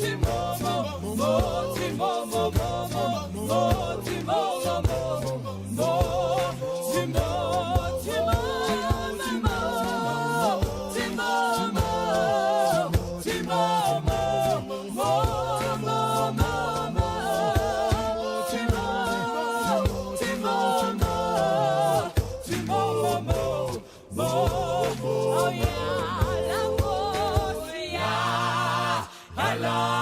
Timo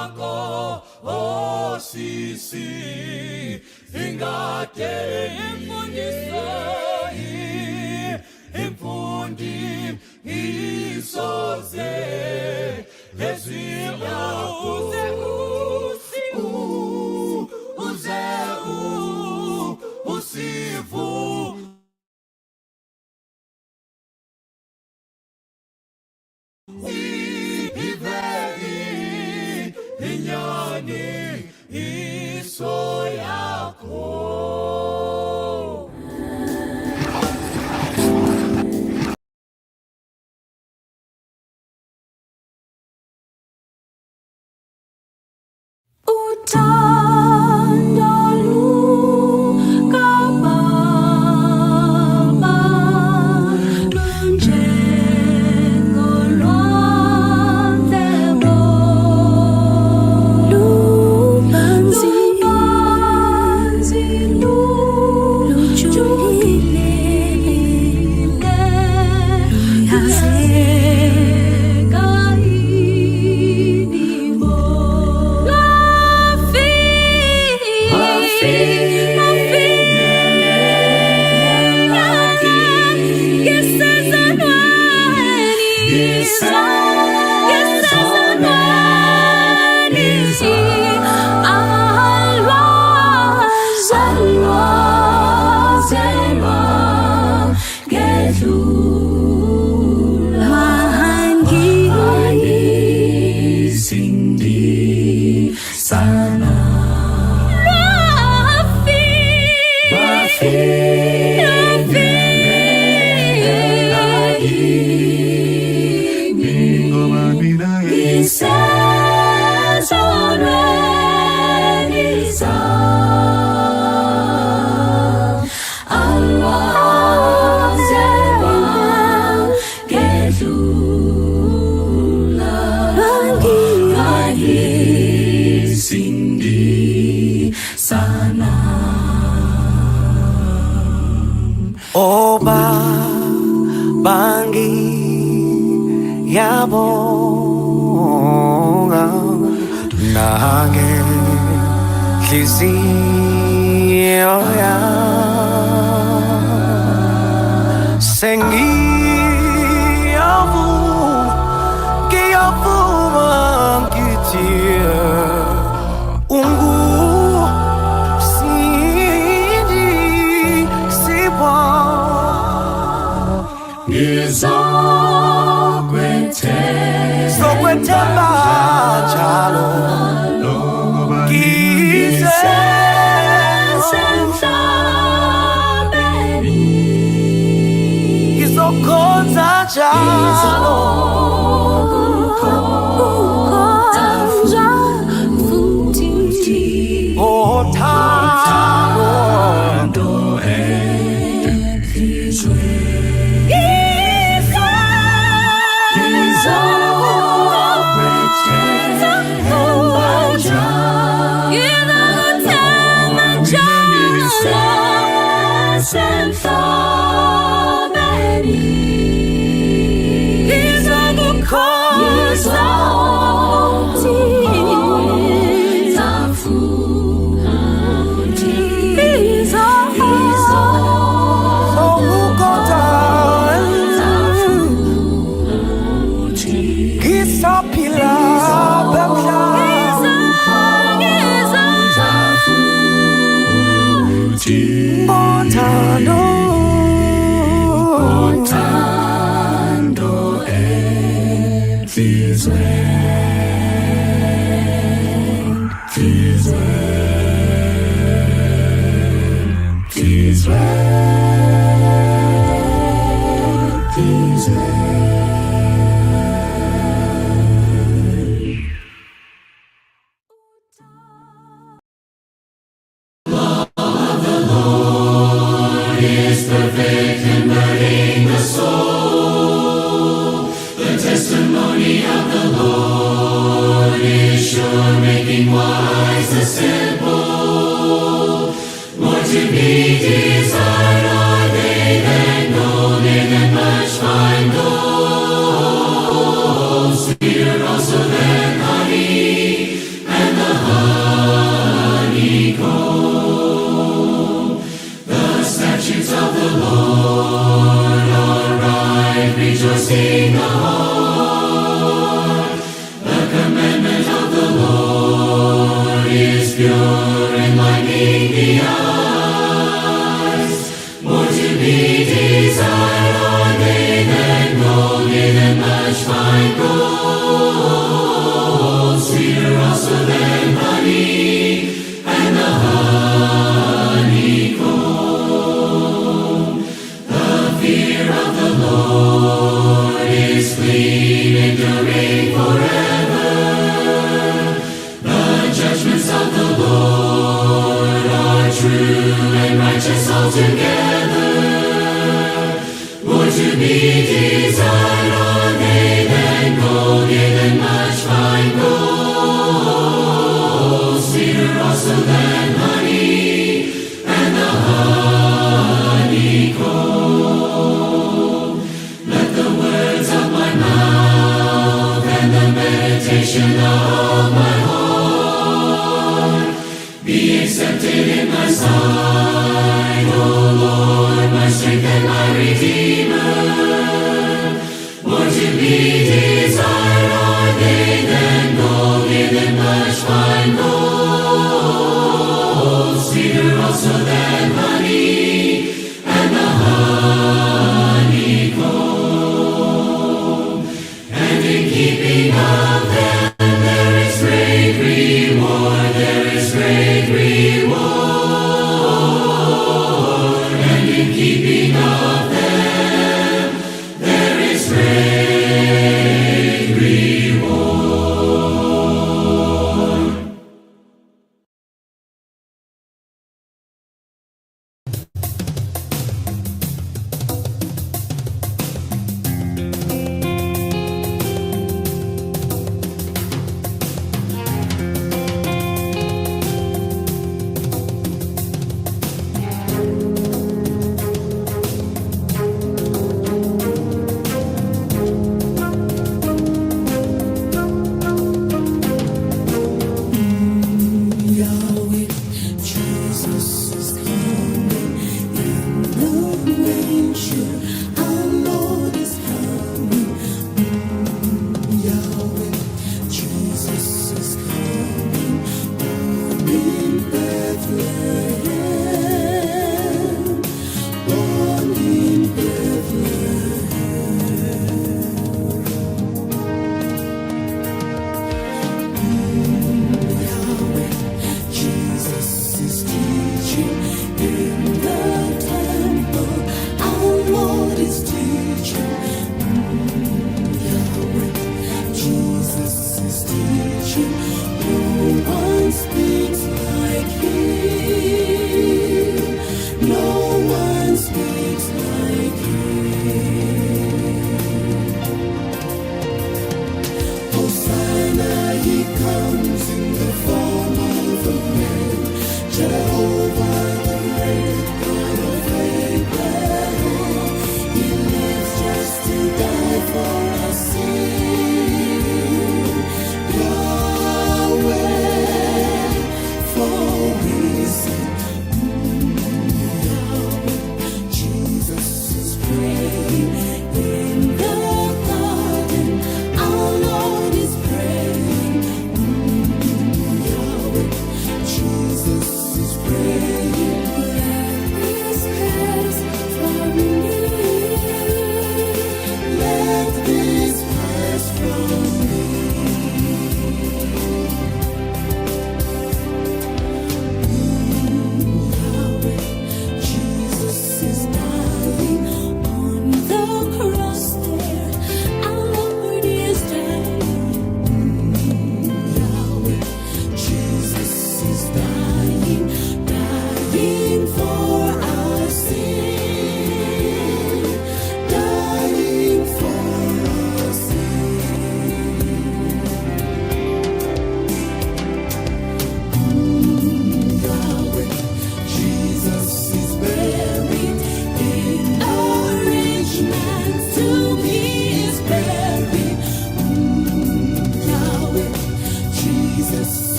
yakho sisi ingade imfundi isoze lezilakho uze usivu inyani iso yakho. Bangi yabonga nange hliziyo ngiyavuma ngithi Zokwethemba njalo ngizokhonza njalo perfect in burning the soul. The testimony of the Lord is sure, making wise the simple. More to be desired are they than gold, than much fine gold. Sweeter also than honey, pure, enlightening the eyes. More to be desired are they than gold, yea, than much fine gold. Sweeter also than honey, and the honeycomb. The fear of the Lord is clean, enduring forever. The judgments of the Lord are true and righteous altogether. More to be desired are they than gold, yea, than much fine gold. Sweeter also than honey, and the honeycomb. Let the words of my mouth and the meditation of my heart be accepted in thy sight, O Lord, my strength and my Redeemer. More to be desired are they than gold, yea, than much fine gold. Sweeter also than honey, and the honeycomb. And in keeping of them there is great reward, there is great reward. And in keeping of them there is great reward.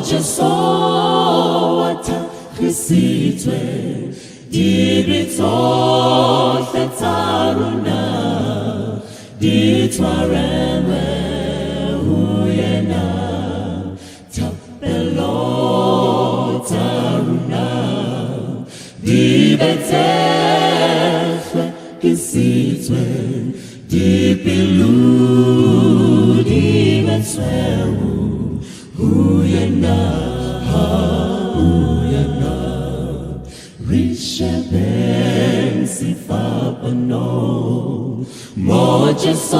Jesu watakhisitwe dibitsohle tsaruna ditwarelwe uyena tapelo tsaruna dibetsehle kisitwe dipilu dibetsewu uyena Risheben sifapano Mojesu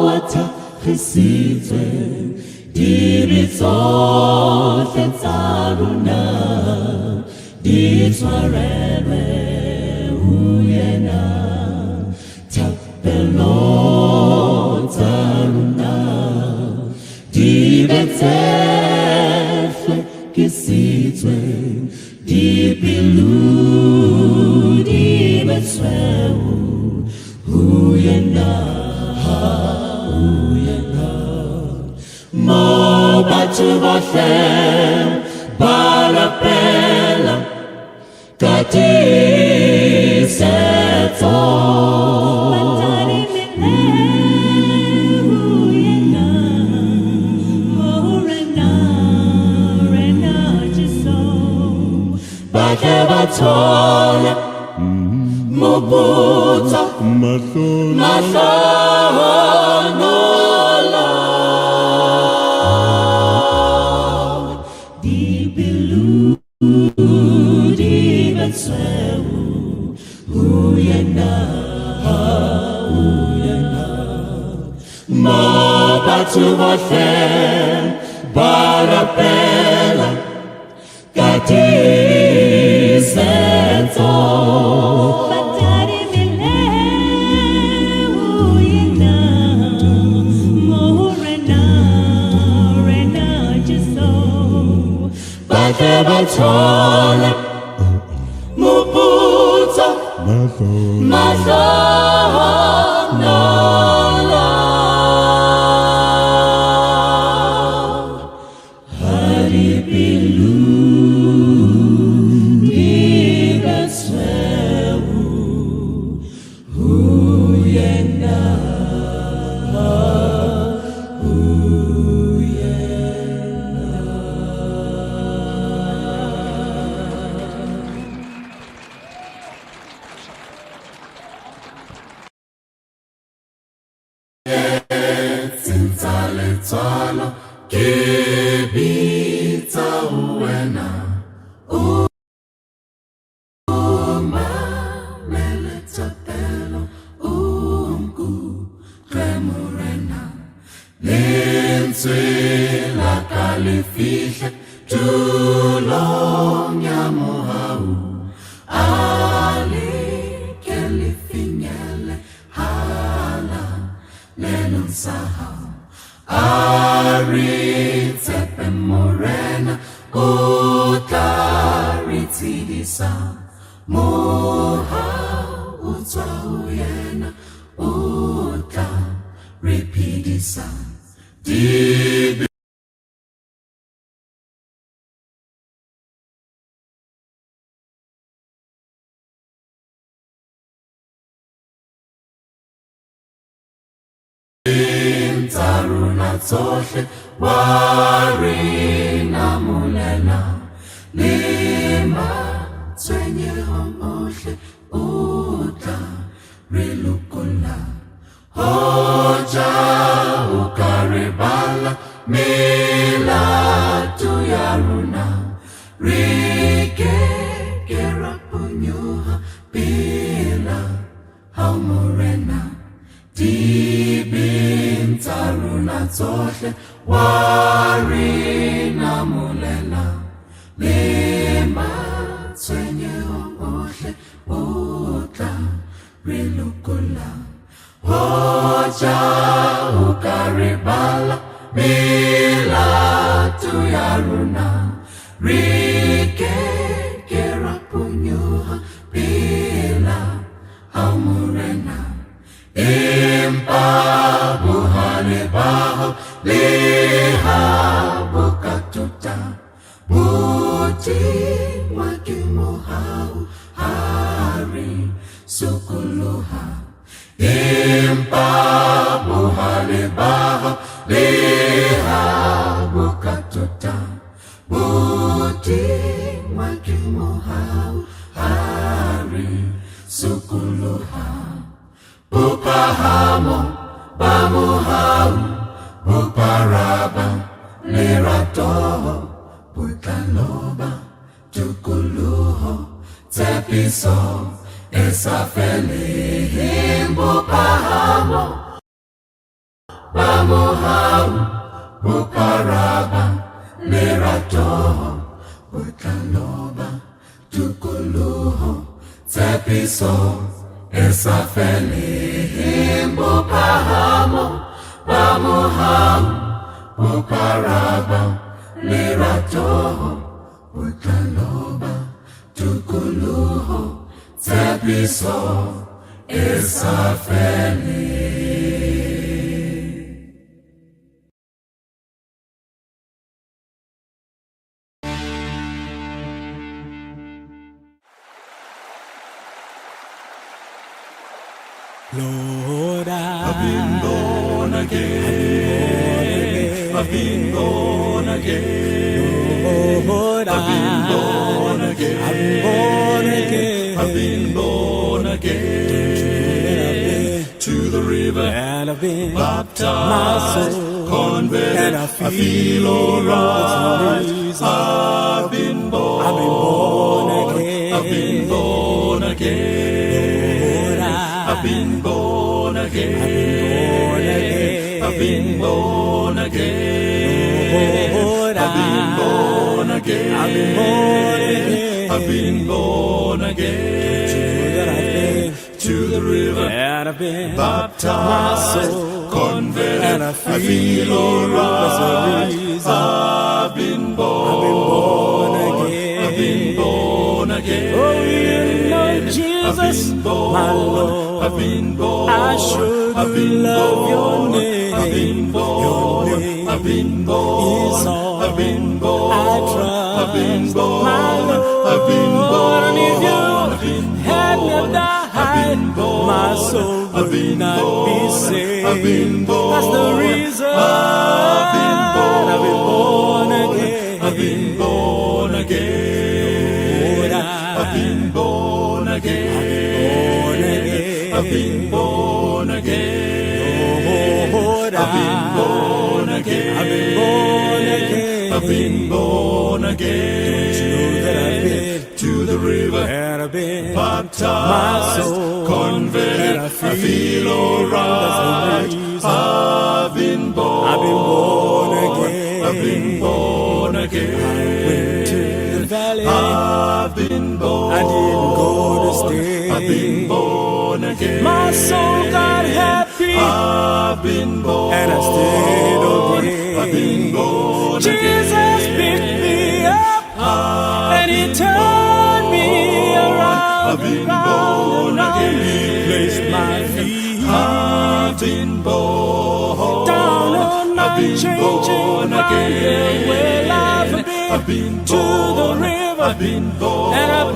watakhisitwe dibitsohle tsaruna ditwarelwe uyena tapelo tsaruna dibetsehle kisitwe dipilu dibetsewu uyena mo batho bohle barapela katisetso Bathole mobutso mahlonola dipilu dibetsewu uyena mo batho bohle barapela katisetso batari mile uyena morena Jesu bathole mobutso mahlonola haripilu Tsalo kebitsa uwena uma meletapelo unku kremurena lenswe la kalifihle tulong ya mohau ali kelifinyele hala lenong sahau Aritepe morena utaritidisa moha utwa uyena utaripidisa dibi Taruna tsohle warina mulela lima twenye ohle uta rilukula hoja ukaribala mila tuyaruna rike kerapunyuha bila haumurena Dibin taruna tsohle warina mulela lima twenye ohle uta rilukula hoja ukaribala mila tuyaruna rike kerapunyuha bila haumurena Impa buhane baho leha bukatu utaloba tukuluho tsepiso esafelihimbo pahamo pamohau buparaba liratoho utaloba tukuluho tsepiso esafelihimbo pahamo pamohau buparaba liratoho utaloba tukuluho tsepiso esafeni. Lord, I've been born again. I've been born again. Lord, I've been born again. I've been born again. I've been born again. To the river And I've been baptized, my soul, converted. and I feel alright. I've been born again. I've been born again. I've been born again. I've been born again. Lord, I've been born again. I've been born again. I've been born again. To the river and I've been baptized, my soul, converted, and I feel alright. I've been born again. I've been born again. Oh, you know, Jesus, my Lord, I've been born. I should I've been love born. your name. I've been born. Your name I've been born. is all I've been born. I trust. I've been born. My Lord, I've been born. and if you I've been had born. not died, my soul I've would been not born. be saved. I've been born. That's the reason I've been born. I've been born again. I've been born again. Lord, I've been born again. I've been born again. Lord, I've been born again. I've been born again. I've been born again. Don't you know that I've been to the river and I've been baptized, my soul, converted. and I feel alright. I've been born. I've been born again. I've been born again. I went to the valley. I've been born. I didn't go to stay. I've been born again. My soul got happy. I've been born. And I stayed okay. I've been born Jesus again. picked me up and He turned me around. I've been around, born around. again. He placed my feet I've been born. down on my I've been changing born ground. again. Well, I've I've been been to born. the river I've been born. and I've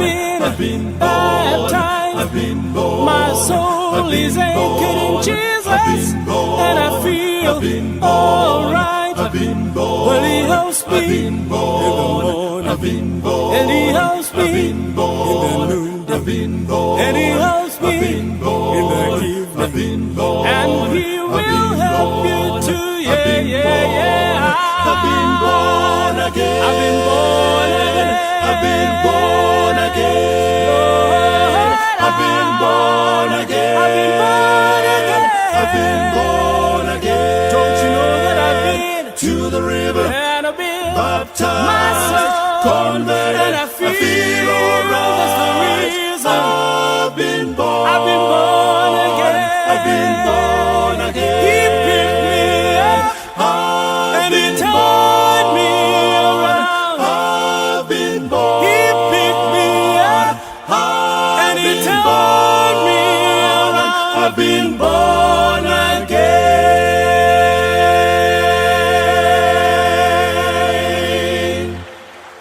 been born. baptized. I've been born. My soul I've been is anchored in born. Jesus, I've been born. and I I've feel been born. alright. I've been born. Well, He helps me I've been born. in the morning, I've been born. and He helps me I've been born. in the noonday, I've been born. and He helps me I've been born. in the I've evening, been born. and He I've will been help you born. too. I've Yeah, been yeah, born. yeah. I've been born again. I've been born again. I've been born again. I've been born again. I've been born again. I've been born again. Don't you know that I've been to the river and I've been baptized, my soul, converted. and I feel alright. that's the reason I've been born. I've been born again. I've been born again. He picked me up I've and He been turned me born. around. I've been born. He picked me up I've and He been turned me around. I've been born.